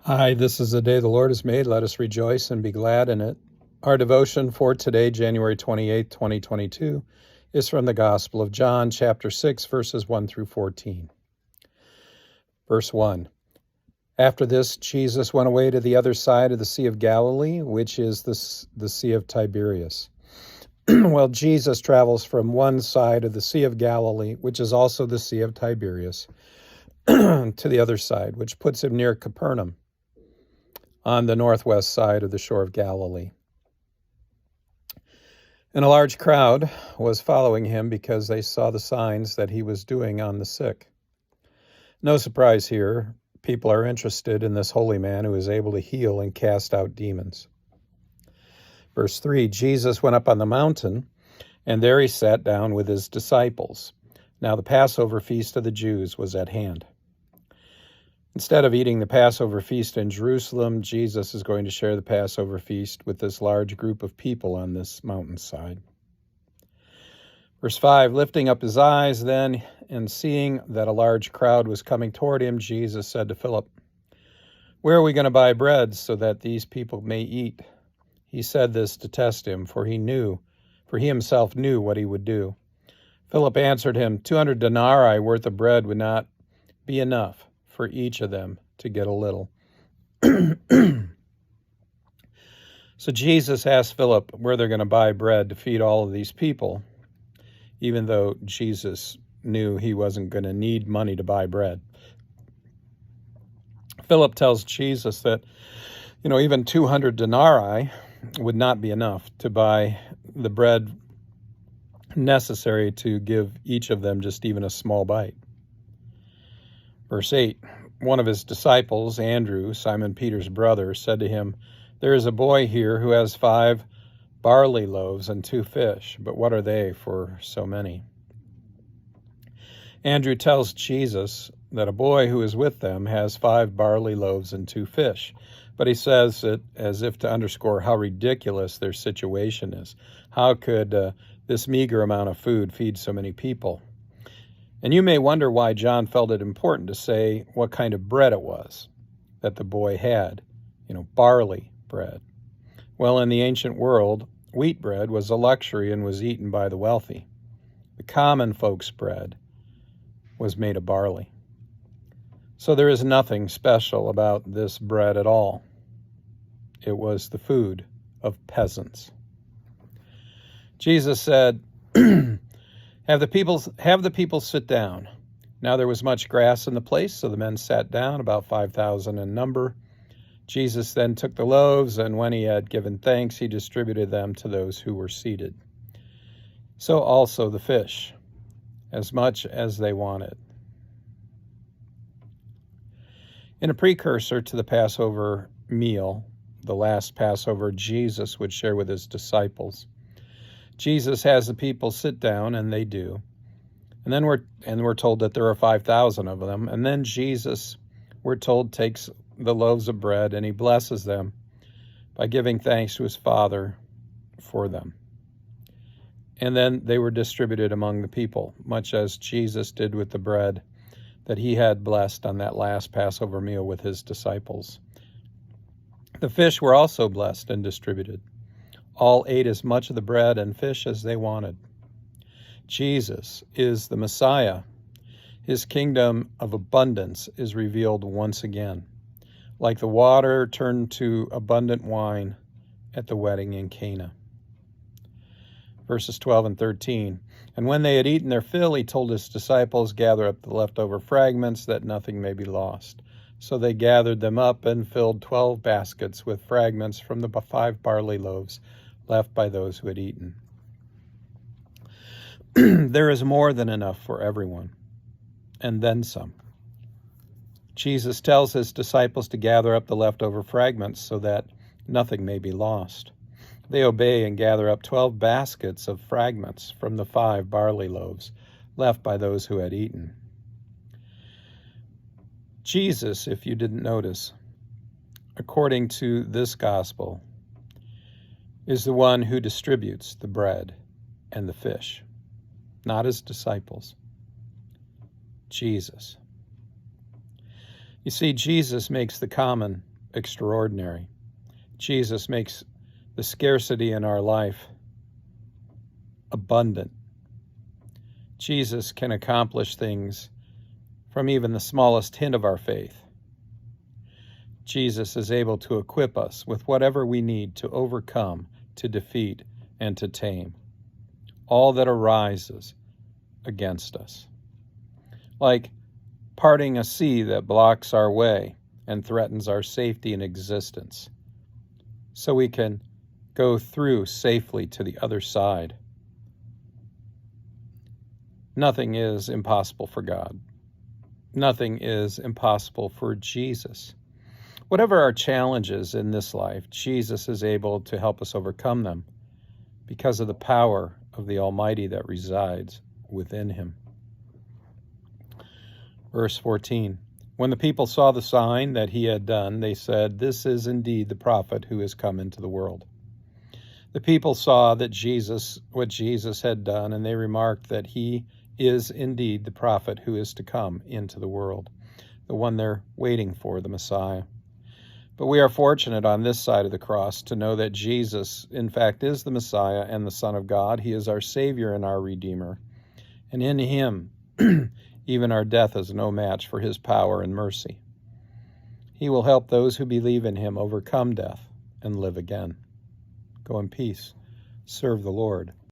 Hi, this is the day the Lord has made. Let us rejoice and be glad in it. Our devotion for today, January 28th, 2022, is from the Gospel of John, chapter 6, verses 1 through 14. Verse 1. After this, Jesus went away to the other side of the Sea of Galilee, which is the Sea of Tiberias. Well, Jesus travels from one side of the Sea of Galilee, which is also the Sea of Tiberias, to the other side, which puts him near Capernaum, on the northwest side of the shore of Galilee. And a large crowd was following him because they saw the signs that he was doing on the sick. No surprise here, people are interested in this holy man who is able to heal and cast out demons. Verse 3, Jesus went up on the mountain, and there he sat down with his disciples. Now the Passover feast of the Jews was at hand. Instead of eating the Passover feast in Jerusalem, Jesus is going to share the Passover feast with this large group of people on this mountainside. Verse 5, lifting up his eyes then, and seeing that a large crowd was coming toward him, Jesus said to Philip, "Where are we going to buy bread so that these people may eat?" He said this to test him, for he himself knew what he would do. Philip answered him, 200 denarii worth of bread would not be enough for each of them to get a little. So Jesus asked Philip where they're going to buy bread to feed all of these people, even though Jesus knew he wasn't going to need money to buy bread. Philip tells Jesus that, even 200 denarii would not be enough to buy the bread necessary to give each of them just even a small bite. Verse 8, one of his disciples, Andrew, Simon Peter's brother, said to him, "There is a boy here who has 5 barley loaves and 2 fish, but what are they for so many?" Andrew tells Jesus that a boy who is with them has 5 barley loaves and 2 fish, but he says it as if to underscore how ridiculous their situation is. How could this meager amount of food feed so many people? And you may wonder why John felt it important to say what kind of bread it was that the boy had, barley bread. Well, in the ancient world, wheat bread was a luxury and was eaten by the wealthy. The common folks' bread was made of barley. So there is nothing special about this bread at all. It was the food of peasants. Jesus said, Have the people sit down. Now there was much grass in the place, so the men sat down, about 5,000 in number. Jesus then took the loaves, and when he had given thanks, he distributed them to those who were seated. So also the fish, as much as they wanted. In a precursor to the Passover meal, the last Passover Jesus would share with his disciples, Jesus has the people sit down, and they do. And then we're told that there are 5,000 of them. And then Jesus, we're told, takes the loaves of bread and he blesses them by giving thanks to his Father for them. And then they were distributed among the people, much as Jesus did with the bread that he had blessed on that last Passover meal with his disciples. The fish were also blessed and distributed. All ate as much of the bread and fish as they wanted. Jesus is the Messiah. His kingdom of abundance is revealed once again, like the water turned to abundant wine at the wedding in Cana. Verses 12 and 13. And when they had eaten their fill, he told his disciples, "Gather up the leftover fragments, that nothing may be lost." So they gathered them up and filled 12 baskets with fragments from the 5 barley loaves left by those who had eaten. There is more than enough for everyone, and then some. Jesus tells his disciples to gather up the leftover fragments so that nothing may be lost. They obey and gather up 12 baskets of fragments from the 5 barley loaves left by those who had eaten. Jesus, if you didn't notice, according to this gospel, is the one who distributes the bread and the fish, not his disciples. Jesus. You see, Jesus makes the common extraordinary. Jesus makes the scarcity in our life abundant. Jesus can accomplish things from even the smallest hint of our faith. Jesus is able to equip us with whatever we need to overcome, to defeat, and to tame all that arises against us. Like parting a sea that blocks our way and threatens our safety and existence, so we can go through safely to the other side. Nothing is impossible for God. Nothing is impossible for Jesus. Whatever our challenges in this life, Jesus is able to help us overcome them because of the power of the Almighty that resides within him. Verse 14, when the people saw the sign that he had done, they said, "This is indeed the prophet who has come into the world." The people saw that what Jesus had done, and they remarked that he is indeed the prophet who is to come into the world, the one they're waiting for, the Messiah. But we are fortunate on this side of the cross to know that Jesus, in fact, is the Messiah and the Son of God. He is our Savior and our Redeemer. And in him, even our death is no match for his power and mercy. He will help those who believe in him overcome death and live again. Go in peace. Serve the Lord.